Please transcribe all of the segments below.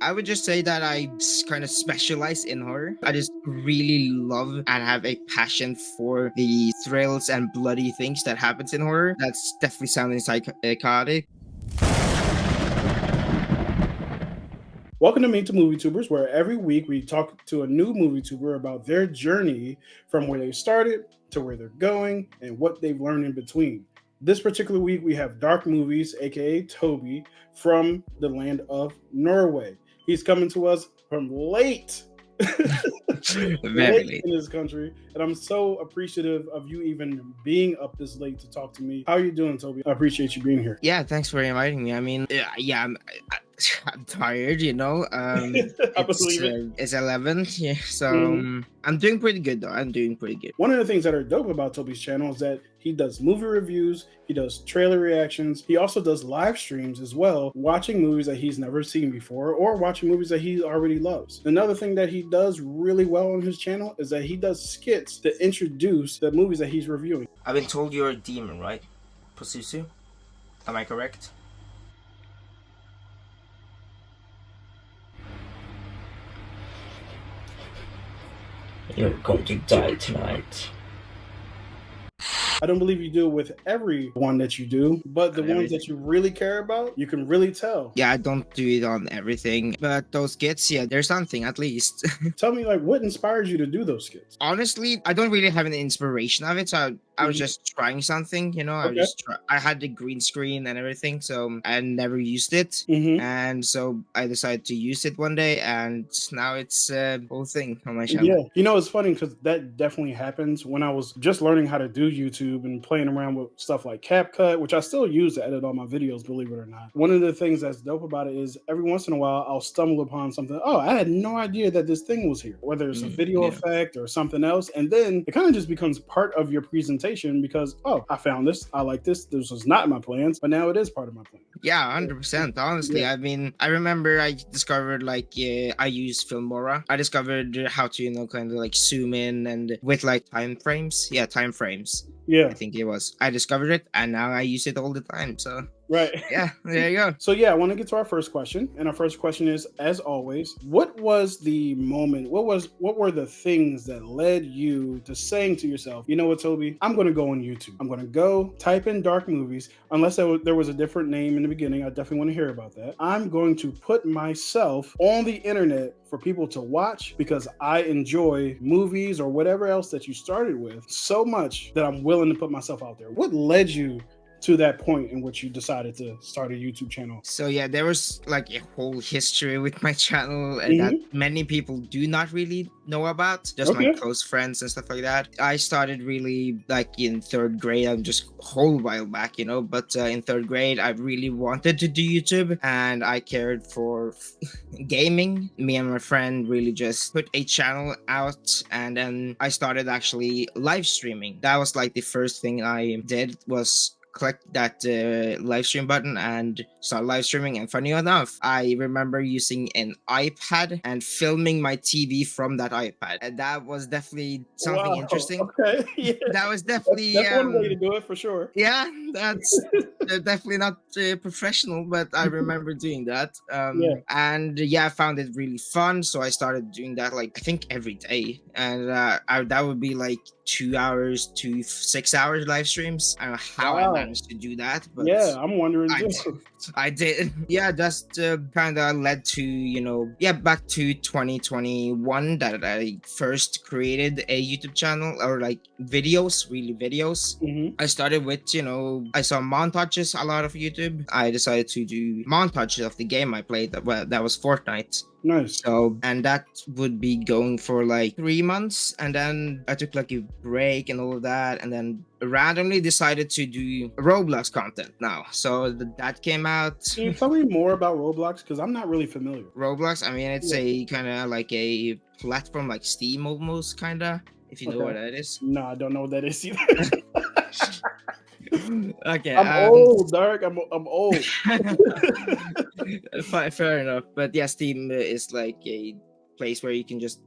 I would just say that I kind of specialize in horror. I just really love and have a passion for the thrills and bloody things that happens in horror. That's definitely sounding psychotic. Welcome to Meet the MovieTubers, where every week we talk to a new MovieTuber about their journey from where they started to where they're going and what they've learned in between. This particular week, we have Dark Movies, aka Toby, from the land of Norway. He's coming to us from late. Very late in this country, and I'm so appreciative of you even being up this late to talk to me. How are you doing, Toby? I appreciate you being here. Yeah, thanks for inviting me. I mean, I'm tired, you know. I believe it. It's 11, yeah, so I'm doing pretty good though. I'm doing pretty good. One of the things that are dope about Toby's channel is that he does movie reviews, he does trailer reactions, he also does live streams as well, watching movies that he's never seen before or watching movies that he already loves. Another thing that he does really well on his channel is that he does skits to introduce the movies that he's reviewing. I've been told you're a demon, right, Posusu? Am I correct? You're going to die tonight. I don't believe you do it with every one that you do, but the ones that you really care about, you can really tell. Yeah, I don't do it on everything, but those skits, yeah, there's something at least. Tell me, like, what inspires you to do those skits? Honestly, I don't really have an inspiration of it, so I was just trying something, you know. I had the green screen and everything, so I never used it, and so I decided to use it one day, and now it's a whole thing on my channel. Yeah, you know, it's funny because that definitely happens when I was just learning how to do YouTube and playing around with stuff like CapCut, which I still use to edit all my videos, believe it or not. One of the things that's dope about it is every once in a while I'll stumble upon something. Oh, I had no idea that this thing was here, whether it's a video effect or something else, and then it kind of just becomes part of your presentation because, oh, I found this, I like this was not in my plans, but now it is part of my plan. Yeah, 100%. Honestly, I mean, I remember I discovered I use Filmora. I discovered how to, you know, kind of like zoom in and with like time frames. Yeah, time frames. Yeah, I think it was. I discovered it and now I use it all the time. So right. Yeah, there you go. So yeah, I want to get to our first question. And our first question is, as always, what was the moment? What were the things that led you to saying to yourself, you know what, Toby, I'm going to go on YouTube. I'm going to go type in Dark Movies. Unless there was a different name in the beginning, I definitely want to hear about that. I'm going to put myself on the internet for people to watch because I enjoy movies or whatever else that you started with so much that I'm willing to put myself out there. What led you to that point in which you decided to start a YouTube channel? So yeah, there was like a whole history with my channel that many people do not really know about, just my close friends and stuff like that. I started really like in third grade. I'm just a whole while back, you know, but in third grade I really wanted to do YouTube and I cared for gaming. Me and my friend really just put a channel out and then I started actually live streaming. That was like the first thing I did, was click that live stream button and start live streaming. And funny enough, I remember using an iPad and filming my TV from that iPad, and that was definitely something interesting. Okay, yeah. That was definitely that's one way to do it for sure. Yeah, that's definitely not professional, but I remember doing that. And yeah, I found it really fun, so I started doing that like I think every day, and that would be like 2 hours to 6 hours live streams. I don't know how I managed to do that, but yeah, I'm wondering I did. Yeah, just kind of led to, you know, back to 2021 that I first created a YouTube channel, or like videos, really videos. I started with, you know, I saw montages a lot of YouTube. I decided to do montages of the game I played. That was Fortnite. Nice. So, and that would be going for like 3 months, and then I took like a break and all of that, and then randomly decided to do Roblox content now. So that came out. Can you tell me more about Roblox? Because I'm not really familiar. Roblox, I mean, it's a kind of like a platform like Steam almost, kind of, if you know what that is. No, I don't know what that is either. Okay, I'm old, Dark. I'm old. Fair enough, but yeah, Steam is like a place where you can just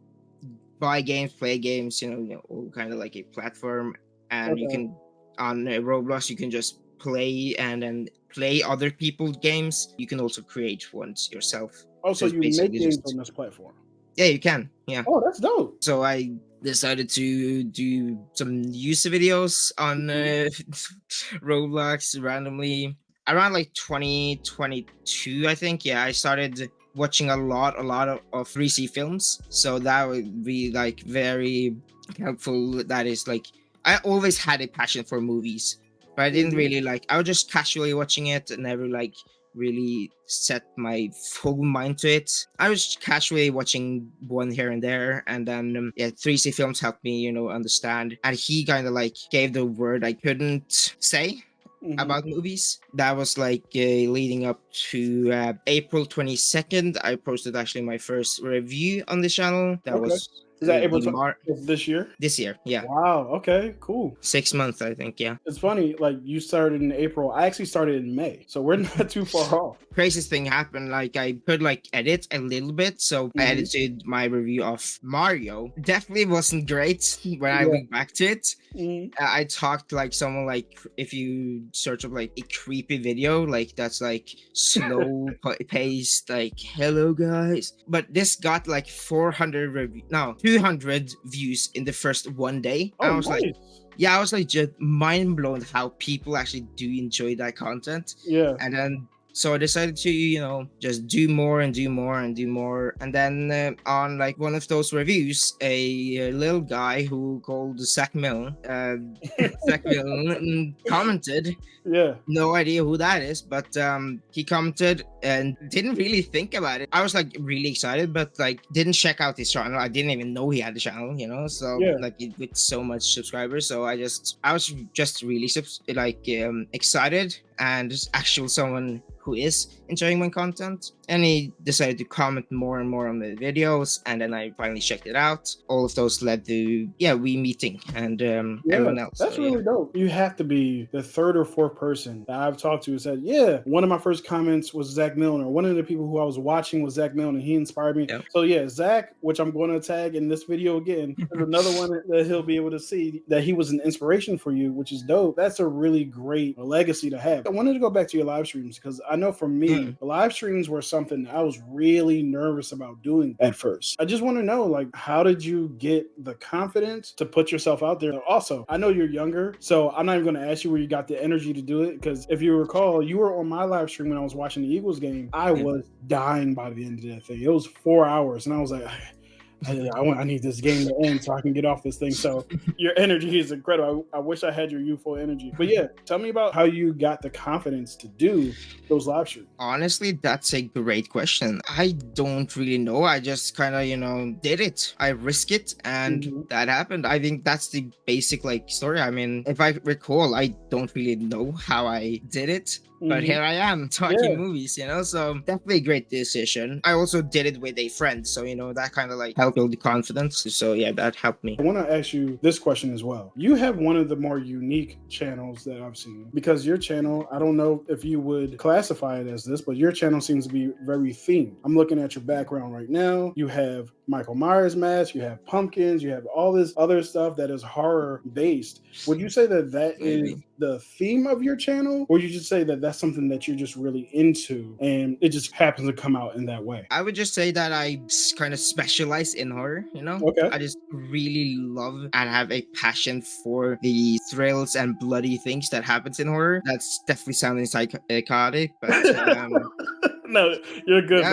buy games, play games, you know, all kind of like a platform, and you can on Roblox you can just play and then play other people's games. You can also create ones yourself. Oh, so it's you make basically games just on this platform? yeah, you can. Yeah. Oh, that's dope. So I decided to do some user videos on Roblox randomly around like 2022, I think. Yeah, I started watching a lot of 3C films, so that would be like very helpful. That is like I always had a passion for movies, but I didn't really like. I was just casually watching it and never like really set my full mind to it. I was casually watching one here and there, and then yeah, 3C films helped me, understand. And he kind of like gave the word I couldn't say about movies. That was like leading up to April 22nd. I posted actually my first review on the channel. That Okay. was Is that April the of this year? this year. Yeah, Wow. Okay. Cool. 6 months, I think. Yeah. It's funny. Like you started in April. I actually started in May, so we're not too far off. Craziest thing happened, like I could like edit a little bit, so I edited my review of Mario. Definitely wasn't great when I look back to it. I talked like someone like if you search up like a creepy video, like that's like slow paced, like hello guys. But this got like 200 views in the first one day. Oh, I was nice. like, yeah, I was like just mind blown how people actually do enjoy that content. Yeah. And then so I decided to, just do more and do more and do more. And then on like one of those reviews, a little guy who called Zach Milne, Zach Milne commented. Yeah. No idea who that is, but he commented and didn't really think about it. I was like really excited, but like didn't check out his channel. I didn't even know he had a channel, So like with so much subscribers, so I was just really excited and just actual someone who is enjoying my content. And he decided to comment more and more on the videos, and then I finally checked it out. All of those led to we meeting and everyone else. That's really dope. You have to be the third or fourth person that I've talked to who said, one of my first comments was Zach Milne, or one of the people who I was watching was Zach Milne, and he inspired me. Yep. So Zach, which I'm going to tag in this video again, is another one that he'll be able to see that he was an inspiration for you, which is dope. That's a really great legacy to have. I wanted to go back to your live streams because I know for me, the live streams were something I was really nervous about doing at first. I just want to know, like, how did you get the confidence to put yourself out there? Also, I know you're younger, so I'm not even going to ask you where you got the energy to do it, because if you recall, you were on my live stream when I was watching the Eagles game. I was dying by the end of that thing. It was 4 hours, and I was like, I need this game to end so I can get off this thing. So your energy is incredible. I wish I had your youthful energy. But tell me about how you got the confidence to do those live streams. Honestly, that's a great question. I don't really know. I just kind of, did it. I risked it, and that happened. I think that's the basic story. I mean, if I recall, I don't really know how I did it. But here I am talking movies, so definitely a great decision. I also did it with a friend, so that kind of helped build the confidence. So that helped me. I want to ask you this question as well. You have one of the more unique channels that I've seen, because your channel, I don't know if you would classify it as this, but your channel seems to be very themed. I'm looking at your background right now. You have Michael Myers masks, you have pumpkins, you have all this other stuff that is horror based. Would you say that is the theme of your channel, or you just say that that's something that you're just really into and it just happens to come out in that way? I would just say that I kind of specialize in horror, Okay. I just really love and have a passion for the thrills and bloody things that happens in horror. That's definitely sounding psychotic, but no, you're good.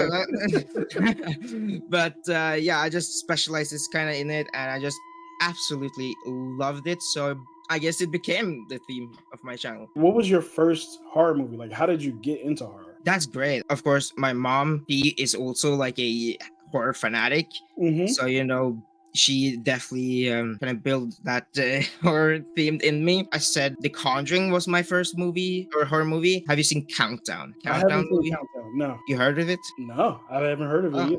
But I just specialize kind of in it, and I just absolutely loved it. So I guess it became the theme of my channel. What was your first horror movie? Like, how did you get into horror? That's great. Of course, my mom, she is also like a horror fanatic. So, she definitely kind of built that horror theme in me. I said The Conjuring was my first movie or horror movie. Have you seen Countdown? I haven't seen Countdown, no. You heard of it? No, I haven't heard of it either.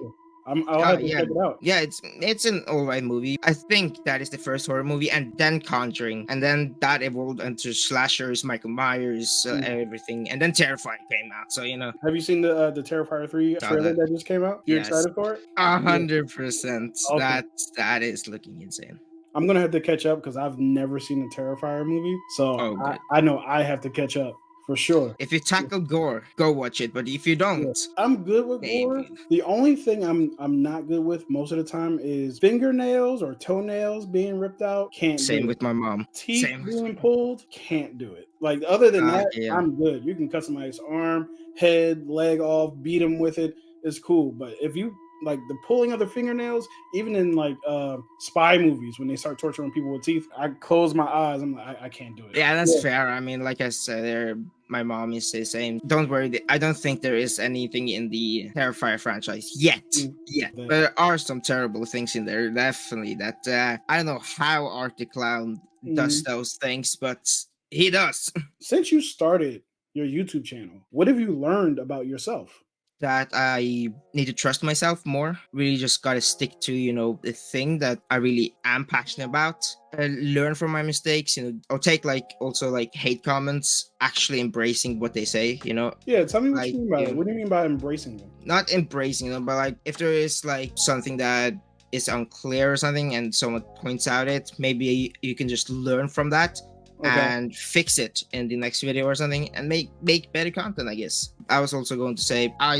I'll have to check it out. Yeah, it's an alright movie. I think that is the first horror movie, and then Conjuring, and then that evolved into slashers, Michael Myers, everything, and then Terrifier came out. So Have you seen the Terrifier 3 trailer that just came out? You excited for it? 100%. That is looking insane. I'm gonna have to catch up because I've never seen a Terrifier movie, so I know I have to catch up. For sure. If you tackle gore, go watch it. But if you Yeah. don't, I'm good with gore. maybe. The only thing I'm not good with most of the time is fingernails or toenails being ripped out. Can't Same do with it. my mom. Teeth Same. being pulled. Can't do it. Like other than that, Yeah. I'm good. You can cut somebody's arm, head, leg off, beat them with it. It's cool. But if you like the pulling of the fingernails, even in like spy movies when they start torturing people with teeth, I close my eyes. I'm like, I can't do it. Yeah, that's fair. I mean, like I said, my mom is the same. Don't worry. I don't think there is anything in the Terrifier franchise yet. Yet. But there are some terrible things in there, definitely. That I don't know how Art the Clown does those things, but he does. Since you started your YouTube channel, what have you learned about yourself? That I need to trust myself more. Really just gotta stick to, the thing that I really am passionate about. Learn from my mistakes, or take also hate comments, actually embracing what they say, Yeah, tell me what Like, you mean by yeah. that. What do you mean by embracing them? Not embracing them, but if there is something that is unclear or something and someone points out it, maybe you can just learn from that. Okay. And fix it in the next video or something and make better content, I guess. I was also going to say I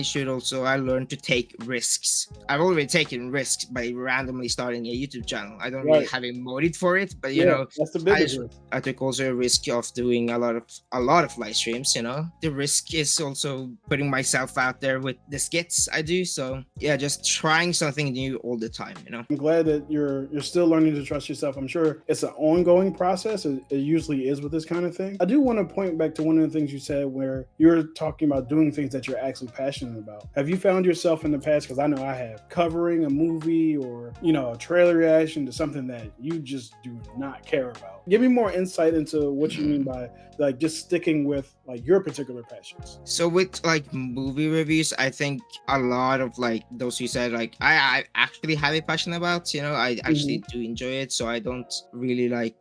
learned to take risks. I've already taken risks by randomly starting a YouTube channel. I don't really have a motive for it, but that's the biggest risk. I took also a risk of doing a lot of live streams. The risk is also putting myself out there with the skits I do. So yeah, just trying something new all the time. I'm glad that you're still learning to trust yourself. I'm sure it's an ongoing process. It usually is with this kind of thing. I do want to point back to one of the things you said where you're talking about doing things that you're actually passionate about. Have you found yourself in the past, because I know I have, covering a movie or a trailer reaction to something that you just do not care about? Give me more insight into what you mean by just sticking with your particular passions. So with movie reviews, I think a lot of those you said I actually have a passion about. I actually do enjoy it, so I don't really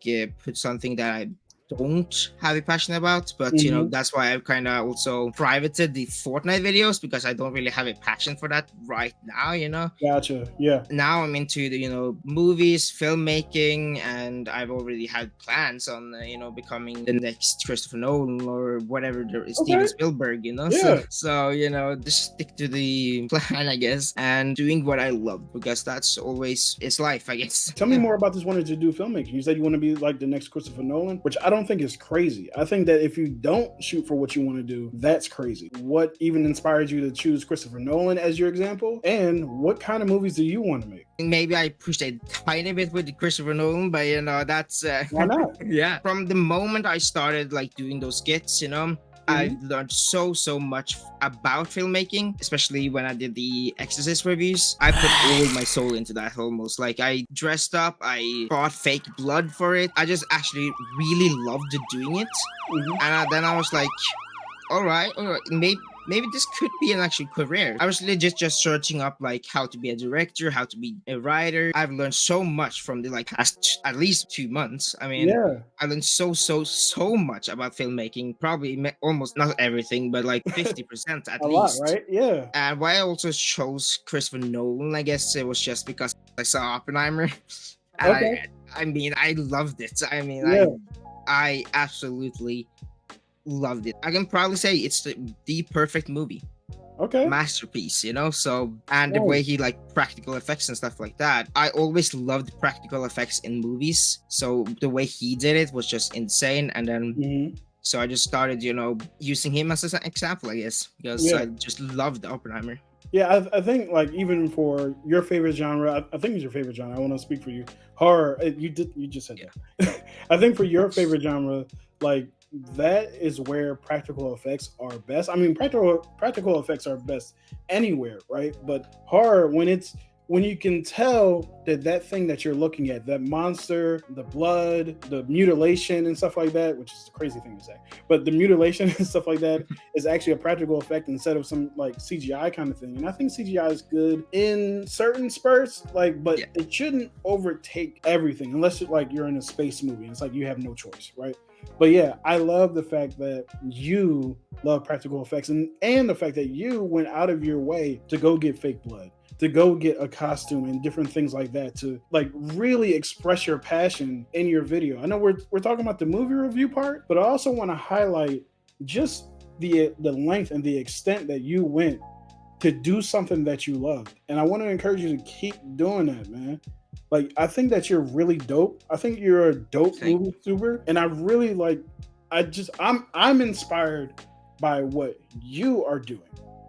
put something that I don't have a passion about, but that's why I've kind of also privated the Fortnite videos, because I don't really have a passion for that right now. Gotcha. Yeah. Now I'm into the movies, filmmaking, and I've already had plans on becoming the next Christopher Nolan or whatever there is, Steven Spielberg. Yeah. So just stick to the plan, I guess, and doing what I love, because that's always it's life, I guess. Tell me more about this wanting to do filmmaking. You said you want to be like the next Christopher Nolan, which I don't think is crazy. I think that if you don't shoot for what you want to do, that's crazy. What even inspired you to choose Christopher Nolan as your example? And what kind of movies do you want to make? Maybe I pushed a tiny bit with the Christopher Nolan, but that's why not? Yeah. From the moment I started doing those skits, I learned so much about filmmaking, especially when I did the Exorcist reviews. I put all my soul into that almost. I dressed up, I bought fake blood for it. I just actually really loved doing it. And then I was like, all right, maybe this could be an actual career. I was legit just searching up how to be a director, how to be a writer. I've learned so much from the past at least 2 months. I mean, I learned so much about filmmaking. Probably almost not everything, but 50% at a least. Lot, right? Yeah. And why I also chose Christopher Nolan, I guess it was just because I saw Oppenheimer. And I mean, I loved it. I mean, I absolutely loved it. I can probably say it's the perfect movie. Masterpiece, so, and the way he practical effects and stuff like that. I always loved practical effects in movies, so the way he did it was just insane. And then so I just started using him as an example, I guess, because I just loved Oppenheimer. Yeah, I think even for your favorite genre, I think it's your favorite genre. I want to speak for you. Horror. You just said that. I think for your favorite genre, that is where practical effects are best. I mean, practical effects are best anywhere, right? But horror, when you can tell that thing that you're looking at, that monster, the blood, the mutilation and stuff like that, which is a crazy thing to say, but the mutilation and stuff like that is actually a practical effect instead of some CGI kind of thing. And I think CGI is good in certain spurts, but it shouldn't overtake everything unless you're in a space movie. It's you have no choice, right? But yeah, I love the fact that you love practical effects and the fact that you went out of your way to go get fake blood, to go get a costume and different things like that, to really express your passion in your video. I know we're talking about the movie review part, but I also want to highlight just the length and the extent that you went to do something that you loved. And I want to encourage you to keep doing that, man. Like, I think that you're really dope. I think you're a dope movie tuber, and I really like. I'm inspired by what you are doing,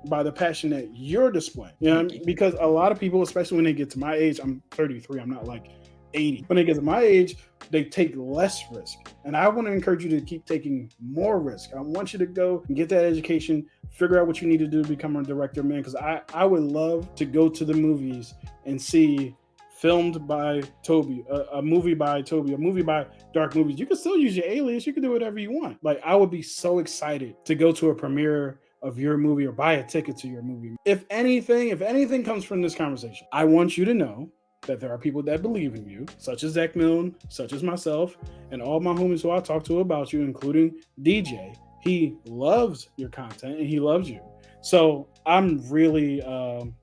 by the passion that you're displaying. You know, because a lot of people, especially when they get to my age, I'm 33. I'm not like 80. When they get to my age, they take less risk, and I want to encourage you to keep taking more risk. I want you to go and get that education, figure out what you need to do to become a director, man. Because I would love to go to the movies and see filmed by Toby, a movie by Toby, a movie by Dark Movies. You can still use your alias. You can do whatever you want. Like, I would be so excited to go to a premiere of your movie or buy a ticket to your movie. If anything comes from this conversation, I want you to know that there are people that believe in you, such as Zach Milne, such as myself, and all my homies who I talk to about you, including DJ. He loves your content and he loves you. So I'm really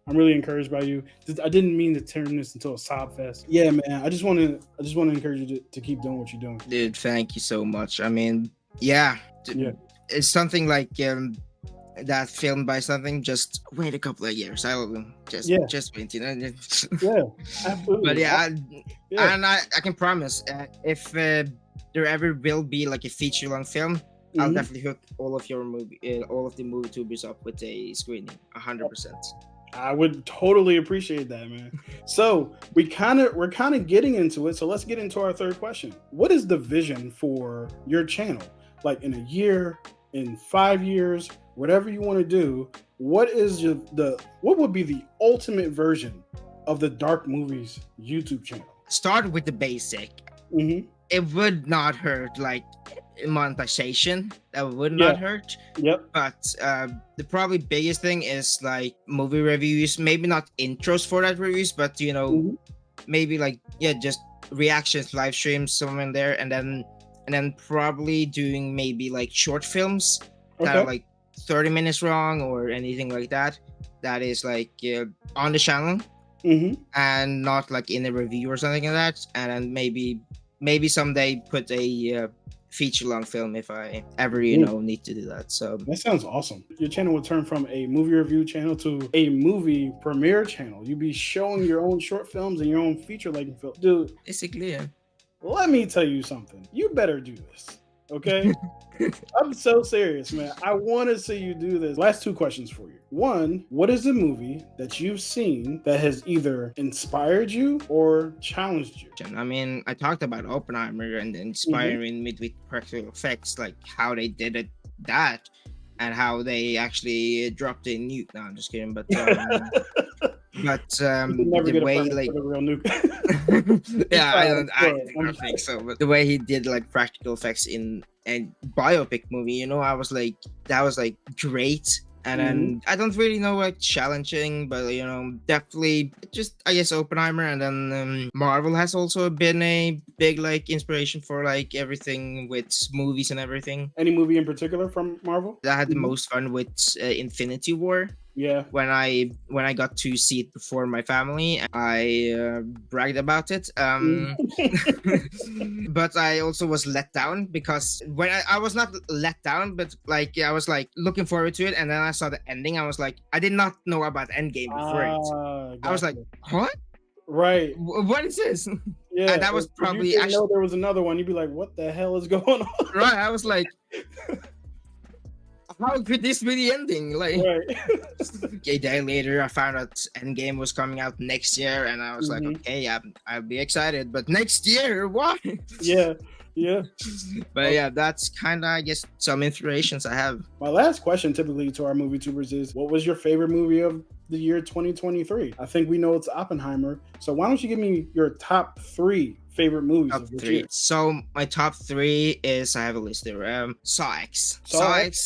encouraged by you. I didn't mean to turn this into a sob fest. Yeah, man. I just want to encourage you to keep doing what you're doing. Dude, thank you so much. I mean, it's something like that filmed by something. Just wait a couple of years. I will just wait. You know? Yeah, absolutely. But and I can promise if there ever will be like a feature-long film, I'll definitely hook all of the MovieTubers up with a screening, 100%. I would totally appreciate that, man. So we're kind of getting into it. So let's get into our third question. What is the vision for your channel? Like in a year, in 5 years, whatever you want to do. What would be the ultimate version of the Dark Movies YouTube channel? Start with the basic. It would not hurt, like monetization. That would not hurt. Yep. But the probably biggest thing is like movie reviews. Maybe not intros for that reviews, but you know, maybe like just reactions, live streams, somewhere in there, and then probably doing maybe like short films that are like 30 minutes long or anything like that. That is like on the channel. And not like in a review or something like that. And then maybe someday put a feature-long film if I ever need to do that. So that sounds awesome. Your channel will turn from a movie review channel to a movie premiere channel. You'll be showing your own short films and your own feature-length film. Dude, basically, let me tell you something. You better do this, okay? I'm so serious, man. I want to see you do this. Last two questions for you. One, what is a movie that you've seen that has either inspired you or challenged you? I mean, I talked about Oppenheimer and inspiring me with practical effects, like how they did that and how they actually dropped a nuke. No, I'm just kidding. But the way like a real nuke. I don't think so. But the way he did like practical effects in a biopic movie, I was like, that was like great. And then I don't really know like challenging, but definitely just I guess Oppenheimer, and then Marvel has also been a big like inspiration for like everything with movies and everything. Any movie in particular from Marvel? I had the most fun with Infinity War. Yeah. When I got to see it before my family, I bragged about it. But I also was let down because when I was not let down, but like I was like looking forward to it, and then I saw the ending. I was like, I did not know about Endgame before it. I was like, what? Right. What is this? Yeah. And that was probably actually. Know there was another one. You'd be like, what the hell is going on? Right. I was like. How could this be the ending? Like, a day later, I found out Endgame was coming out next year, and I was like, okay, I'll be excited. But next year, what? Yeah. But yeah, that's kind of, I guess, some inspirations I have. My last question, typically to our MovieTubers, is: what was your favorite movie of the year 2023? I think we know it's Oppenheimer. So why don't you give me your top 3 favorite movies of this year? So my top 3 is, I have a list there. Saw X.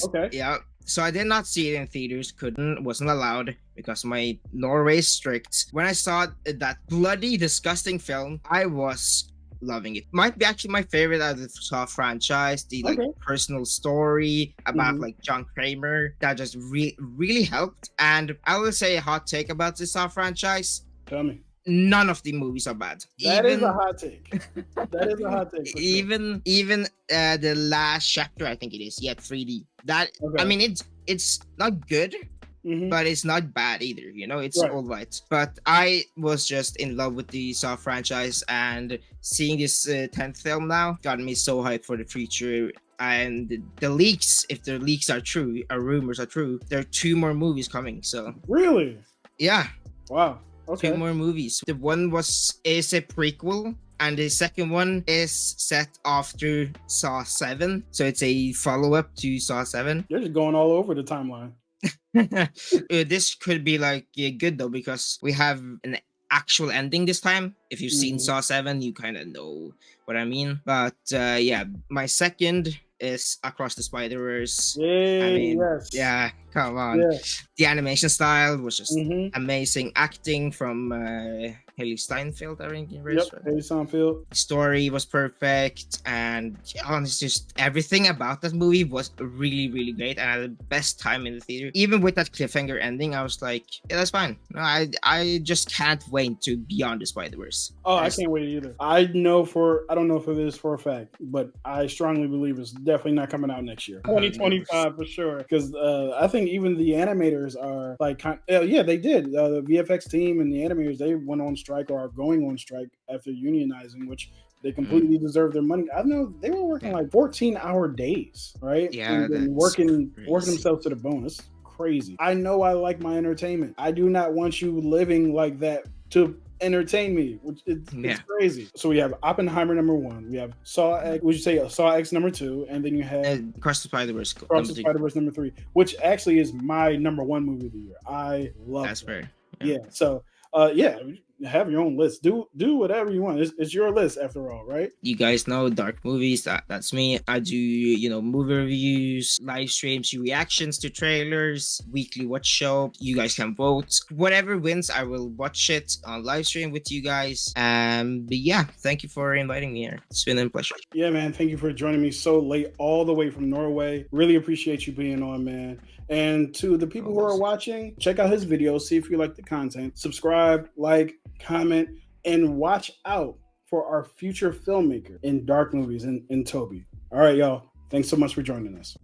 Okay. Yeah. So I did not see it in theaters. Wasn't allowed because my Norway is strict. When I saw that bloody, disgusting film, I was loving it. Might be actually my favorite out of the Saw franchise. The like personal story about like John Kramer that just really helped. And I will say a hot take about the Saw franchise. Tell me. none of the movies are bad. That is a hot take. That is a hot take. For sure. Even the last chapter, I think it is, 3D. That I mean, it's not good, but it's not bad either. You know, it's all right. But I was just in love with the Saw franchise, and seeing this 10th film now got me so hyped for the future. And the leaks, if the leaks are true, or rumors are true, there are 2 more movies coming. So really, yeah, wow. Okay. 2 more movies. The one is a prequel, and the second one is set after Saw 7. So it's a follow-up to Saw 7. You're just going all over the timeline. This could be like good though, because we have an actual ending this time. If you've seen Saw 7, you kind of know what I mean. But yeah, my second is Across the Spider-Verse. I mean, yeah, come on. Yeah. The animation style was just amazing. Acting from Haley Steinfeld, I think. Haley Steinfeld. The story was perfect, and honestly, just everything about that movie was really, really great, and I had the best time in the theater. Even with that cliffhanger ending, I was like, yeah, that's fine. No, I just can't wait to Beyond the Spider-Verse. Oh, I can't wait either. I don't know for this for a fact, but I strongly believe it's definitely not coming out next year. 2025 for sure. Because I think even the animators are like, yeah, they did. The VFX team and the animators, they went on strike or are going on strike after unionizing, which they completely deserve their money. I know they were working like 14-hour days, right? Yeah, and working themselves to the bone. It's crazy. I know I like my entertainment. I do not want you living like that to entertain me, which it's crazy. So we have Oppenheimer number 1. We have Saw X. Would you say Saw X number 2? And then you have Cross the Spider-Verse. Cross the Spider-Verse number 3, which actually is my number 1 movie of the year. I love. That's fair. Yeah. So have your own list. Do whatever you want. It's your list after all, right? You guys know Dark Movies. That's me. I do movie reviews, live streams, reactions to trailers, weekly watch show. You guys can vote. Whatever wins, I will watch it on live stream with you guys. But yeah, thank you for inviting me here. It's been a pleasure. Yeah, man. Thank you for joining me so late, all the way from Norway. Really appreciate you being on, man. And to the people who are watching, check out his videos, see if you like the content. Subscribe, like, comment, and watch out for our future filmmaker in Dark Movies in Toby. All right, y'all. Thanks so much for joining us.